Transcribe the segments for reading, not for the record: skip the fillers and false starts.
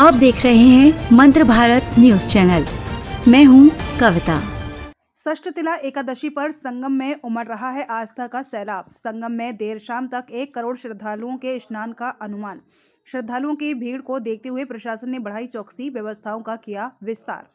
आप देख रहे हैं मंत्र भारत न्यूज चैनल। मैं हूं कविता। षष्ठतिला एकादशी पर संगम में उमड़ रहा है आस्था का सैलाब। संगम में देर शाम तक 1 करोड़ श्रद्धालुओं के स्नान का अनुमान। श्रद्धालुओं की भीड़ को देखते हुए प्रशासन ने बढ़ाई चौकसी व्यवस्थाओं का किया विस्तार।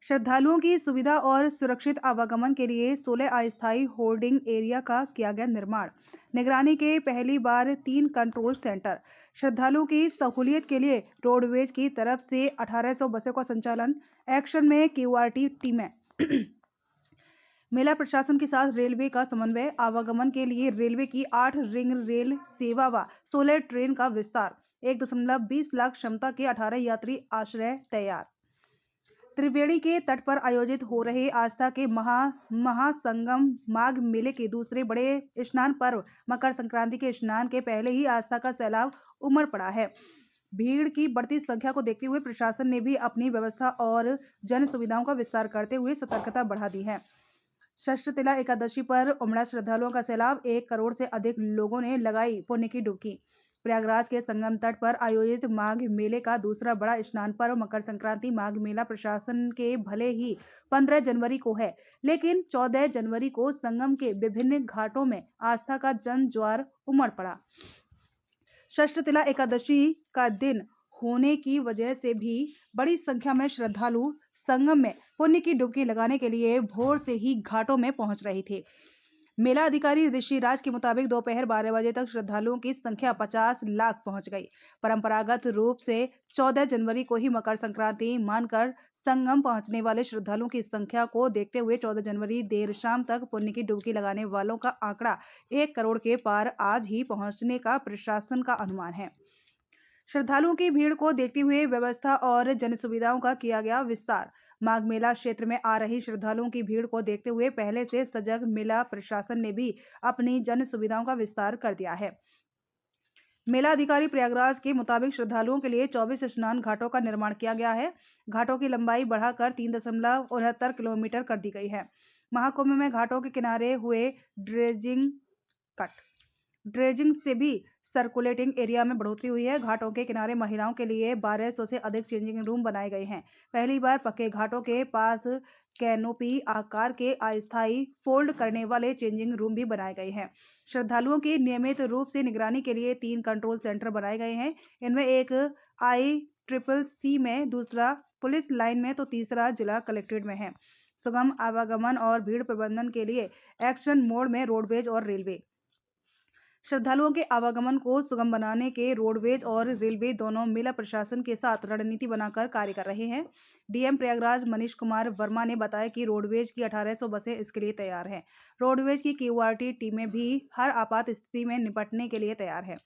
श्रद्धालुओं की सुविधा और सुरक्षित आवागमन के लिए 16 अस्थायी होल्डिंग एरिया का किया गया निर्माण। निगरानी के पहली बार 3 कंट्रोल सेंटर। श्रद्धालुओं की सहूलियत के लिए रोडवेज की तरफ से 1800 बसों का संचालन। एक्शन में क्यूआरटी टीमें। मेला प्रशासन के साथ रेलवे का समन्वय। आवागमन के लिए रेलवे की 8 रिंग रेल सेवा व 16 ट्रेन का विस्तार। 1.20 लाख क्षमता के 18 यात्री आश्रय तैयार। त्रिवेणी के तट पर आयोजित हो रहे आस्था के महासंगम माघ मेले के दूसरे बड़े स्नान पर्व मकर संक्रांति के स्नान के पहले ही आस्था का सैलाब उमड़ पड़ा है। भीड़ की बढ़ती संख्या को देखते हुए प्रशासन ने भी अपनी व्यवस्था और जन सुविधाओं का विस्तार करते हुए सतर्कता बढ़ा दी है। षष्ठतिला एकादशी पर उमड़ा श्रद्धालुओं का सैलाब। 1 करोड़ से अधिक लोगों ने लगाई पुण्य की डुबकी। प्रयागराज के संगम तट पर आयोजित माघ मेले का दूसरा बड़ा स्नान पर्व मकर संक्रांति माघ मेला प्रशासन के भले ही 15 जनवरी को है, लेकिन 14 जनवरी को संगम के विभिन्न घाटों में आस्था का जन ज्वार उमड़ पड़ा। षष्ठतिला एकादशी का दिन होने की वजह से भी बड़ी संख्या में श्रद्धालु संगम में पुण्य की डुबकी लगाने के लिए भोर से ही घाटों में पहुंच रहे थे। मेला अधिकारी ऋषिराज के मुताबिक दोपहर 12 बजे तक श्रद्धालुओं की संख्या 50 लाख पहुंच गई। परंपरागत रूप से 14 जनवरी को ही मकर संक्रांति मानकर संगम पहुंचने वाले श्रद्धालुओं की संख्या को देखते हुए 14 जनवरी देर शाम तक पुण्य की डुबकी लगाने वालों का आंकड़ा 1 करोड़ के पार आज ही पहुंचने का प्रशासन का अनुमान है। श्रद्धालुओं की भीड़ को देखते हुए व्यवस्था और जन सुविधाओं का किया गया विस्तार। माघ मेला क्षेत्र में आ रही श्रद्धालुओं की भीड़ को देखते हुए पहले से सजग मेला प्रशासन ने भी अपनी जन सुविधाओं का विस्तार कर दिया है। मेला अधिकारी प्रयागराज के मुताबिक श्रद्धालुओं के लिए 24 स्नान घाटों का निर्माण किया गया है। घाटों की लंबाई बढ़ाकर 3.69 किलोमीटर कर दी गई है। महाकुंभ में घाटों के किनारे हुए ड्रेजिंग से भी सर्कुलेटिंग एरिया में बढ़ोतरी हुई है। घाटों के किनारे महिलाओं के लिए 1200 से अधिक चेंजिंग रूम बनाए गए हैं। पहली बार पक्के घाटों के पास कैनोपी आकार के अस्थायी फोल्ड करने वाले चेंजिंग रूम भी बनाए गए हैं। श्रद्धालुओं की नियमित रूप से निगरानी के लिए 3 कंट्रोल सेंटर बनाए गए हैं। इनमें एक ICCC में, दूसरा पुलिस लाइन में तो तीसरा जिला कलेक्ट्रेट में है। सुगम आवागमन और भीड़ प्रबंधन के लिए एक्शन मोड में रोडवेज और रेलवे। श्रद्धालुओं के आवागमन को सुगम बनाने के रोडवेज और रेलवे दोनों मेला प्रशासन के साथ रणनीति बनाकर कार्य कर रहे हैं। डीएम प्रयागराज मनीष कुमार वर्मा ने बताया कि रोडवेज की 1800 बसें इसके लिए तैयार हैं। रोडवेज की क्यूआरटी टीमें भी हर आपात स्थिति में निपटने के लिए तैयार है।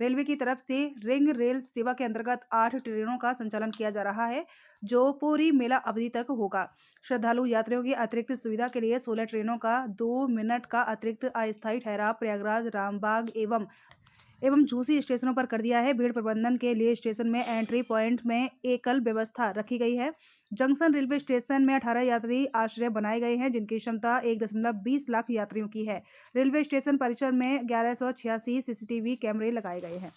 रेलवे की तरफ से रिंग रेल सेवा के अंतर्गत 8 ट्रेनों का संचालन किया जा रहा है, जो पूरी मेला अवधि तक होगा। श्रद्धालु यात्रियों की अतिरिक्त सुविधा के लिए 16 ट्रेनों का 2 मिनट का अतिरिक्त अस्थायी ठहराव प्रयागराज, रामबाग एवं झूसी स्टेशनों पर कर दिया है। भीड़ प्रबंधन के लिए स्टेशन में एंट्री पॉइंट में एकल व्यवस्था रखी गई है। जंक्शन रेलवे स्टेशन में 18 यात्री आश्रय बनाए गए हैं, जिनकी क्षमता 1.20 लाख यात्रियों की है। रेलवे स्टेशन परिसर में 1186 CCTV कैमरे लगाए गए हैं।